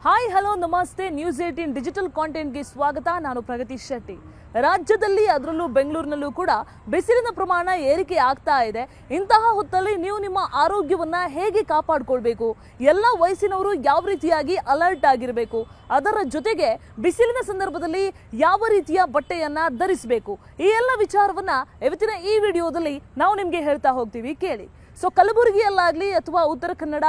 Hi hello ನಮಸ್ತೆ news 18 digital ಕಾಂಟೆಂಟ್ಗೆ ಸ್ವಾಗತ. ನಾನು ಪ್ರಗತಿ ಶೆಟ್ಟಿ. ರಾಜ್ಯದಲ್ಲಿ ಅದರಲ್ಲೂ ಬೆಂಗಳೂರಿನಲ್ಲೂ ಕೂಡ ಬಿಸಿಲಿನ ಪ್ರಮಾಣ ಏರಿಕೆ ಆಗ್ತಾ ಇದೆ. ಇಂತಹ ಹೊತ್ತಲ್ಲಿ ನೀವು ನಿಮ್ಮ ಆರೋಗ್ಯವನ್ನ ಹೇಗೆ ಕಾಪಾಡಿಕೊಳ್ಬೇಕು, ಎಲ್ಲ ವಯಸ್ಸಿನವರು ಯಾವ ರೀತಿಯಾಗಿ ಅಲರ್ಟ್ ಆಗಿರಬೇಕು, ಅದರ ಜೊತೆಗೆ ಬಿಸಿಲಿನ ಸಂದರ್ಭದಲ್ಲಿ ಯಾವ ರೀತಿಯ ಬಟ್ಟೆಯನ್ನ ಧರಿಸಬೇಕು, ಈ ಎಲ್ಲ ವಿಚಾರವನ್ನ ಇವತ್ತಿನ ಈ ವಿಡಿಯೋದಲ್ಲಿ ನಾವು ನಿಮಗೆ ಹೇಳ್ತಾ ಹೋಗ್ತೀವಿ, ಕೇಳಿ. ಸೊ ಕಲಬುರಗಿಯಲ್ಲಾಗಲಿ ಅಥವಾ ಉತ್ತರ ಕನ್ನಡ,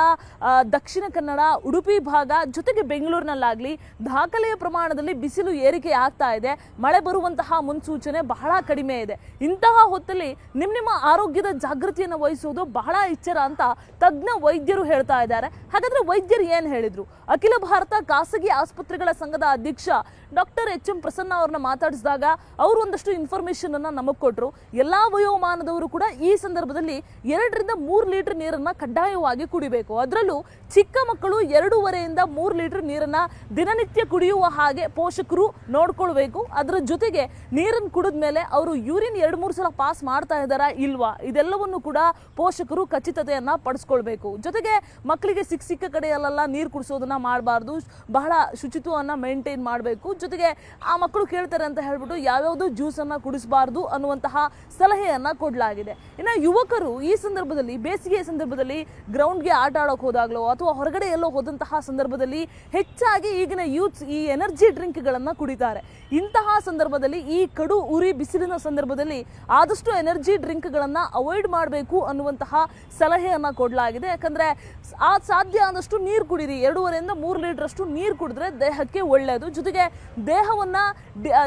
ದಕ್ಷಿಣ ಕನ್ನಡ, ಉಡುಪಿ ಭಾಗ ಜೊತೆಗೆ ಬೆಂಗಳೂರಿನಲ್ಲಾಗಲಿ ದಾಖಲೆಯ ಪ್ರಮಾಣದಲ್ಲಿ ಬಿಸಿಲು ಏರಿಕೆ ಆಗ್ತಾ ಇದೆ. ಮಳೆ ಬರುವಂತಹ ಮುನ್ಸೂಚನೆ ಬಹಳ ಕಡಿಮೆ ಇದೆ. ಇಂತಹ ಹೊತ್ತಲ್ಲಿ ನಿಮ್ಮ ಆರೋಗ್ಯದ ಜಾಗೃತಿಯನ್ನು ವಹಿಸುವುದು ಬಹಳ ಎಚ್ಚರ ಅಂತ ತಜ್ಞ ವೈದ್ಯರು ಹೇಳ್ತಾ ಇದ್ದಾರೆ. ಹಾಗಾದ್ರೆ ವೈದ್ಯರು ಏನು ಹೇಳಿದ್ರು? ಅಖಿಲ ಭಾರತ ಖಾಸಗಿ ಆಸ್ಪತ್ರೆಗಳ ಸಂಘದ ಅಧ್ಯಕ್ಷ ಡಾಕ್ಟರ್ ಎಚ್.ಎಂ. ಪ್ರಸನ್ನ ಅವ್ರನ್ನ ಮಾತಾಡಿಸಿದಾಗ ಅವರು ಒಂದಷ್ಟು ಇನ್ಫಾರ್ಮೇಶನ್ ಅನ್ನ ನಮಗೆ ಕೊಟ್ಟರು. ಎಲ್ಲಾ ವಯೋಮಾನದವರು ಕೂಡ ಈ ಸಂದರ್ಭದಲ್ಲಿ 2 ರಿಂದ 3 ಲೀಟರ್ ನೀರನ್ನ ಕಡ್ಡಾಯವಾಗಿ ಕುಡಿಬೇಕು. ಅದರಲ್ಲೂ ಚಿಕ್ಕ ಮಕ್ಕಳು 2.5 ರಿಂದ 3 ಲೀಟರ್ ನೀರನ್ನ ದಿನನಿತ್ಯ ಕುಡಿಯುವ ಹಾಗೆ ಪೋಷಕರು ನೋಡ್ಕೊಳ್ಬೇಕು. ಅದರ ಜೊತೆಗೆ ನೀರನ್ನು ಕುಡಿದ ಮೇಲೆ ಅವರು ಯೂರಿನ್ 2-3 ಸಲ ಪಾಸ್ ಮಾಡ್ತಾ ಇದ್ದಾರಾ ಇಲ್ವಾ, ಇದೆಲ್ಲವನ್ನು ಕೂಡ ಪೋಷಕರು ಖಚಿತತೆಯನ್ನ ಪಡಿಸ್ಕೊಳ್ಬೇಕು. ಜೊತೆಗೆ ಮಕ್ಕಳಿಗೆ ಸಿಕ್ಕ ಕಡೆಯಲ್ಲೆಲ್ಲ ನೀರು ಕುಡಿಸೋದನ್ನ ಮಾಡಬಾರ್ದು, ಬಹಳ ಶುಚಿತ್ವವನ್ನ ಮೇಂಟೈನ್ ಮಾಡಬೇಕು. ಜೊತೆಗೆ ಆ ಮಕ್ಕಳು ಕೇಳ್ತಾರೆ ಅಂತ ಹೇಳ್ಬಿಟ್ಟು ಯಾವ್ಯಾವುದು ಜ್ಯೂಸ್ ಅನ್ನ ಕುಡಿಸಬಾರ್ದು ಅನ್ನುವಂತಹ ಸಲಹೆಯನ್ನ ಕೊಡಲಾಗಿದೆ. ಇನ್ನು ಯುವಕರು ಈ ಸಂದರ್ಭದಲ್ಲಿ, ಬೇಸಿಗೆಯ ಸಂದರ್ಭದಲ್ಲಿ ಗ್ರೌಂಡ್ಗೆ ಆಟ ಆಡೋಕೆ ಹೋದಾಗ್ಲೋ ಅಥವಾ ಹೊರಗಡೆ ಎಲ್ಲೋ ಹೋದಂತಹ ಸಂದರ್ಭದಲ್ಲಿ ಹೆಚ್ಚಾಗಿ ಈಗಿನ ಯೂತ್ಸ್ ಈ ಎನರ್ಜಿ ಡ್ರಿಂಕ್ಗಳನ್ನ ಕುಡಿತಾರೆ. ಇಂತಹ ಸಂದರ್ಭದಲ್ಲಿ, ಈ ಕಡು ಉರಿ ಬಿಸಿಲಿನ ಸಂದರ್ಭದಲ್ಲಿ ಆದಷ್ಟು ಎನರ್ಜಿ ಡ್ರಿಂಕ್ಗಳನ್ನ ಅವಾಯ್ಡ್ ಮಾಡಬೇಕು ಅನ್ನುವಂತಹ ಸಲಹೆಯನ್ನ ಕೊಡಲಾಗಿದೆ. ಯಾಕಂದ್ರೆ ಸಾಧ್ಯ ಆದಷ್ಟು ನೀರು ಕುಡೀರಿ. 2.5 ರಿಂದ 3 ಲೀಟರ್ ಅಷ್ಟು ನೀರು ಕುಡಿದ್ರೆ ದೇಹಕ್ಕೆ ಒಳ್ಳೆಯದು. ಜೊತೆಗೆ ದೇಹವನ್ನ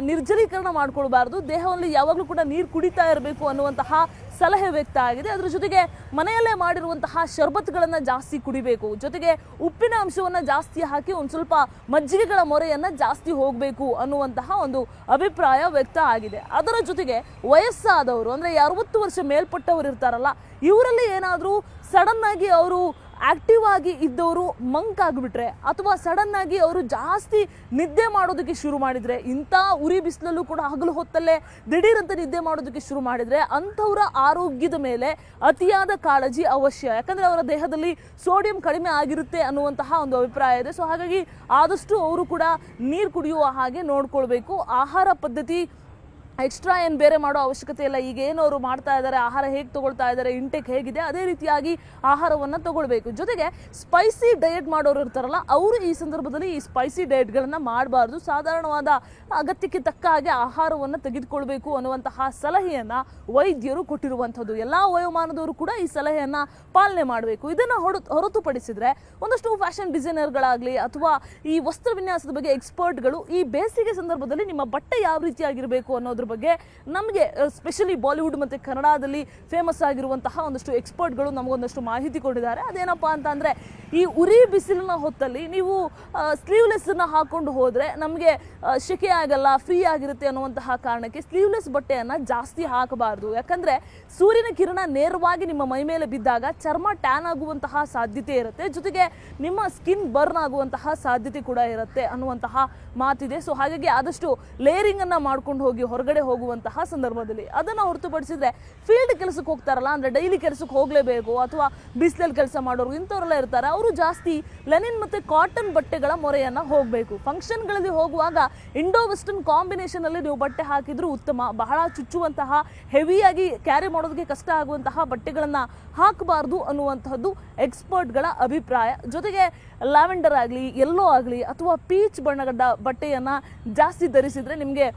ನಿರ್ಜಲೀಕರಣ ಮಾಡ್ಕೊಳ್ಬಾರ್ದು, ದೇಹದಲ್ಲಿ ಯಾವಾಗಲೂ ಕೂಡ ನೀರು ಕುಡಿತಾ ಇರಬೇಕು ಅನ್ನುವಂತಹ ಸಲಹೆ ವ್ಯಕ್ತ ಆಗಿದೆ. ಅದ್ರ ಜೊತೆಗೆ ಮನೆಯಲ್ಲೇ ಮಾಡಿರುವಂತಹ ಶರ್ಬತ್ಗಳನ್ನ ಜಾಸ್ತಿ ಕುಡಿಬೇಕು. ಜೊತೆಗೆ ಉಪ್ಪಿನ ಅಂಶವನ್ನ ಜಾಸ್ತಿ ಹಾಕಿ ಒಂದು ಸ್ವಲ್ಪ ಮಜ್ಜಿಗೆಗಳ ಮೊರೆಯನ್ನ ಜಾಸ್ತಿ ಹೋಗಬೇಕು ಅನ್ನುವಂತಹ ಒಂದು ಅಭಿಪ್ರಾಯ ವ್ಯಕ್ತ ಆಗಿದೆ. ಅದರ ಜೊತೆಗೆ ವಯಸ್ಸಾದವರು ಅಂದ್ರೆ 60 ವರ್ಷ ಮೇಲ್ಪಟ್ಟವರು ಇರ್ತಾರಲ್ಲ, ಇವರಲ್ಲಿ ಏನಾದರೂ ಸಡನ್ ಆಗಿ ಅವರು ಆಕ್ಟಿವ್ ಆಗಿ ಇದ್ದವರು ಮಂಕ್ ಆಗಿಬಿಟ್ರೆ ಅಥವಾ ಸಡನ್ ಆಗಿ ಅವರು ಜಾಸ್ತಿ ನಿದ್ದೆ ಮಾಡೋದಕ್ಕೆ ಶುರು ಮಾಡಿದ್ರೆ, ಇಂಥ ಉರಿ ಬಿಸಿಲಲ್ಲೂ ಕೂಡ ಹಗಲು ಹೊತ್ತಲ್ಲೇ ದಿಢೀರಂತ ನಿದ್ದೆ ಮಾಡೋದಕ್ಕೆ ಶುರು ಮಾಡಿದ್ರೆ ಅಂಥವರ ಆರೋಗ್ಯದ ಮೇಲೆ ಅತಿಯಾದ ಕಾಳಜಿ ಅವಶ್ಯ. ಯಾಕಂದ್ರೆ ಅವರ ದೇಹದಲ್ಲಿ ಸೋಡಿಯಂ ಕಡಿಮೆ ಆಗಿರುತ್ತೆ ಅನ್ನುವಂತಹ ಒಂದು ಅಭಿಪ್ರಾಯ ಇದೆ. ಸೊ ಹಾಗಾಗಿ ಆದಷ್ಟು ಅವರು ಕೂಡ ನೀರು ಕುಡಿಯುವ ಹಾಗೆ ನೋಡ್ಕೊಳ್ಬೇಕು. ಆಹಾರ ಪದ್ಧತಿ ಎಕ್ಸ್ಟ್ರಾ ಏನು ಬೇರೆ ಮಾಡೋ ಅವಶ್ಯಕತೆ ಇಲ್ಲ. ಈಗ ಏನು ಅವರು ಮಾಡ್ತಾ ಇದ್ದಾರೆ, ಆಹಾರ ಹೇಗೆ ತಗೊಳ್ತಾ ಇದ್ದಾರೆ, ಇಂಟೇಕ್ ಹೇಗಿದೆ, ಅದೇ ರೀತಿಯಾಗಿ ಆಹಾರವನ್ನು ತಗೊಳ್ಬೇಕು. ಜೊತೆಗೆ ಸ್ಪೈಸಿ ಡಯಟ್ ಮಾಡೋರು ಇರ್ತಾರಲ್ಲ, ಅವರು ಈ ಸಂದರ್ಭದಲ್ಲಿ ಈ ಸ್ಪೈಸಿ ಡಯಟ್ಗಳನ್ನು ಮಾಡಬಾರ್ದು. ಸಾಧಾರಣವಾದ ಅಗತ್ಯಕ್ಕೆ ತಕ್ಕ ಹಾಗೆ ಆಹಾರವನ್ನು ತೆಗೆದುಕೊಳ್ಬೇಕು ಅನ್ನುವಂತಹ ಸಲಹೆಯನ್ನು ವೈದ್ಯರು ಕೊಟ್ಟಿರುವಂಥದ್ದು. ಎಲ್ಲ ವಯೋಮಾನದವರು ಕೂಡ ಈ ಸಲಹೆಯನ್ನು ಪಾಲನೆ ಮಾಡಬೇಕು. ಇದನ್ನು ಹೊರತುಪಡಿಸಿದರೆ ಒಂದಷ್ಟು ಫ್ಯಾಷನ್ ಡಿಸೈನರ್ಗಳಾಗಲಿ ಅಥವಾ ಈ ವಸ್ತ್ರ ವಿನ್ಯಾಸದ ಬಗ್ಗೆ ಎಕ್ಸ್ಪರ್ಟ್ಗಳು ಈ ಬೇಸಿಗೆ ಸಂದರ್ಭದಲ್ಲಿ ನಿಮ್ಮ ಬಟ್ಟೆ ಯಾವ ರೀತಿಯಾಗಿರಬೇಕು ಅನ್ನೋದ್ರ ಬಗ್ಗೆ ನಮಗೆ ಸ್ಪೆಷಲಿ ಬಾಲಿವುಡ್ ಮತ್ತು ಕನ್ನಡದಲ್ಲಿ ಫೇಮಸ್ ಆಗಿರುವಂತಹ ಒಂದಷ್ಟು ಎಕ್ಸ್ಪರ್ಟ್ಗಳು ನಮಗೊಂದಷ್ಟು ಮಾಹಿತಿ ಕೊಟ್ಟಿದ್ದಾರೆ. ಅದೇನಪ್ಪ ಅಂತ ಅಂದರೆ, ಈ ಉರಿ ಬಿಸಿಲಿನ ಹೊತ್ತಲ್ಲಿ ನೀವು ಸ್ಲೀವ್ಲೆಸ್ಸನ್ನು ಹಾಕೊಂಡು ಹೋದರೆ ನಮಗೆ ಶೆಕೆ ಆಗಲ್ಲ, ಫ್ರೀ ಆಗಿರುತ್ತೆ ಅನ್ನುವಂತಹ ಕಾರಣಕ್ಕೆ ಸ್ಲೀವ್ಲೆಸ್ ಬಟ್ಟೆಯನ್ನು ಜಾಸ್ತಿ ಹಾಕಬಾರ್ದು. ಯಾಕಂದರೆ ಸೂರ್ಯನ ಕಿರಣ ನೇರವಾಗಿ ನಿಮ್ಮ ಮೈ ಮೇಲೆ ಬಿದ್ದಾಗ ಚರ್ಮ ಟ್ಯಾನ್ ಆಗುವಂತಹ ಸಾಧ್ಯತೆ ಇರುತ್ತೆ. ಜೊತೆಗೆ ನಿಮ್ಮ ಸ್ಕಿನ್ ಬರ್ನ್ ಆಗುವಂತಹ ಸಾಧ್ಯತೆ ಕೂಡ ಇರುತ್ತೆ ಅನ್ನುವಂತಹ ಮಾತಿದೆ. ಸೊ ಹಾಗಾಗಿ ಆದಷ್ಟು ಲೇಯರಿಂಗನ್ನು ಮಾಡ್ಕೊಂಡು ಹೋಗಿ ಹೊರಗಡೆ ಹೋಗುವಂತಹ ಸಂದರ್ಭದಲ್ಲಿ. ಅದನ್ನು ಹೊರತುಪಡಿಸಿದ್ರೆ ಫೀಲ್ಡ್ ಕೆಲಸಕ್ಕೆ ಹೋಗ್ತಾರಲ್ಲ, ಅಂದರೆ ಡೈಲಿ ಕೆಲಸಕ್ಕೆ ಹೋಗಲೇಬೇಕು ಅಥವಾ ಬಿಸಿಲಲ್ಲಿ ಕೆಲಸ ಮಾಡೋರು ಇಂಥವರೆಲ್ಲ ಇರ್ತಾರೆ, ಅವರು ಜಾಸ್ತಿ ಲೆನಿನ್ ಮತ್ತು ಕಾಟನ್ ಬಟ್ಟೆಗಳ ಮೊರೆಯನ್ನು ಹೋಗಬೇಕು. ಫಂಕ್ಷನ್ಗಳಲ್ಲಿ ಹೋಗುವಾಗ ಇಂಡೋ ವೆಸ್ಟರ್ನ್ ಕಾಂಬಿನೇಷನಲ್ಲಿ ನೀವು ಬಟ್ಟೆ ಹಾಕಿದ್ರು ಉತ್ತಮ. ಬಹಳ ಚುಚ್ಚುವಂತಹ, ಹೆವಿಯಾಗಿ ಕ್ಯಾರಿ ಮಾಡೋದಕ್ಕೆ ಕಷ್ಟ ಆಗುವಂತಹ ಬಟ್ಟೆಗಳನ್ನು ಹಾಕಬಾರ್ದು ಅನ್ನುವಂತಹದ್ದು ಎಕ್ಸ್ಪರ್ಟ್ಗಳ ಅಭಿಪ್ರಾಯ. ಜೊತೆಗೆ ಲ್ಯಾವೆಂಡರ್ ಆಗಲಿ, ಯೆಲ್ಲೋ ಆಗಲಿ ಅಥವಾ ಪೀಚ್ ಬಣ್ಣದ ಬಟ್ಟೆಯನ್ನು ಜಾಸ್ತಿ ಧರಿಸಿದರೆ ನಿಮಗೆ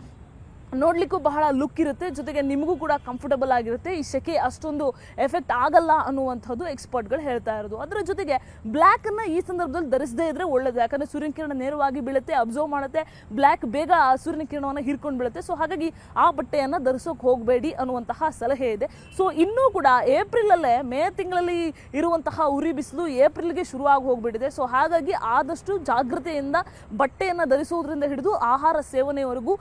ನೋಡ್ಲಿಕ್ಕೂ ಬಹಳ ಲುಕ್ ಇರುತ್ತೆ. ಜೊತೆಗೆ ನಿಮಗೂ ಕೂಡ ಕಂಫರ್ಟಬಲ್ ಆಗಿರುತ್ತೆ. ಈ ಸೆಕೆ ಅಷ್ಟೊಂದು ಎಫೆಕ್ಟ್ ಆಗಲ್ಲ ಅನ್ನುವಂಥದ್ದು ಎಕ್ಸ್ಪರ್ಟ್ಗಳು ಹೇಳ್ತಾ ಇರೋದು. ಅದರ ಜೊತೆಗೆ ಬ್ಲ್ಯಾಕನ್ನು ಈ ಸಂದರ್ಭದಲ್ಲಿ ಧರಿಸದೇ ಇದ್ರೆ ಒಳ್ಳೆಯದು. ಯಾಕಂದರೆ ಸೂರ್ಯನ ಕಿರಣ ನೇರವಾಗಿ ಬೀಳುತ್ತೆ, ಅಬ್ಸರ್ವ್ ಮಾಡುತ್ತೆ, ಬ್ಲ್ಯಾಕ್ ಬೇಗ ಆ ಸೂರ್ಯನ ಕಿರಣವನ್ನು ಹೀರ್ಕೊಂಡು ಬೀಳುತ್ತೆ. ಸೊ ಹಾಗಾಗಿ ಆ ಬಟ್ಟೆಯನ್ನು ಧರಿಸೋಕೆ ಹೋಗಬೇಡಿ ಅನ್ನುವಂತಹ ಸಲಹೆ ಇದೆ. ಸೊ ಇನ್ನೂ ಕೂಡ ಏಪ್ರಿಲಲ್ಲೇ, ಮೇ ತಿಂಗಳಲ್ಲಿ ಇರುವಂತಹ ಉರಿ ಬಿಸಿಲು ಏಪ್ರಿಲ್ಗೆ ಶುರುವಾಗಿ ಹೋಗ್ಬಿಟ್ಟಿದೆ. ಸೊ ಹಾಗಾಗಿ ಆದಷ್ಟು ಜಾಗೃತೆಯಿಂದ ಬಟ್ಟೆಯನ್ನು ಧರಿಸುವುದರಿಂದ ಹಿಡಿದು ಆಹಾರ ಸೇವನೆಯವರೆಗೂ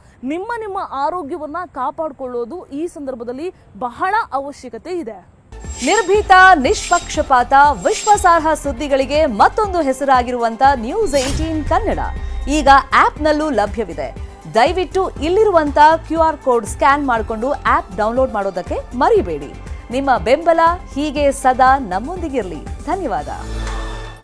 ನಿಮ್ಮ ಆರೋಗ್ಯವನ್ನ ಕಾಪಾಡಿಕೊಳ್ಳೋದು ಈ ಸಂದರ್ಭದಲ್ಲಿ ಬಹಳ ಅವಶ್ಯಕತೆ ಇದೆ. ನಿರ್ಭೀತ, ನಿಷ್ಪಕ್ಷಪಾತ, ವಿಶ್ವಾಸಾರ್ಹ ಸುದ್ದಿಗಳಿಗೆ ಮತ್ತೊಂದು ಹೆಸರಾಗಿರುವಂತ ನ್ಯೂಸ್ 18 ಕನ್ನಡ ಈಗ ಆಪ್ನಲ್ಲೂ ಲಭ್ಯವಿದೆ. ದಯವಿಟ್ಟು ಇಲ್ಲಿರುವಂತ QR ಕೋಡ್ ಸ್ಕ್ಯಾನ್ ಮಾಡಿಕೊಂಡು ಆಪ್ ಡೌನ್ಲೋಡ್ ಮಾಡೋದಕ್ಕೆ ಮರಿಬೇಡಿ. ನಿಮ್ಮ ಬೆಂಬಲ ಹೀಗೆ ಸದಾ ನಮ್ಮೊಂದಿಗಿರಲಿ. ಧನ್ಯವಾದ.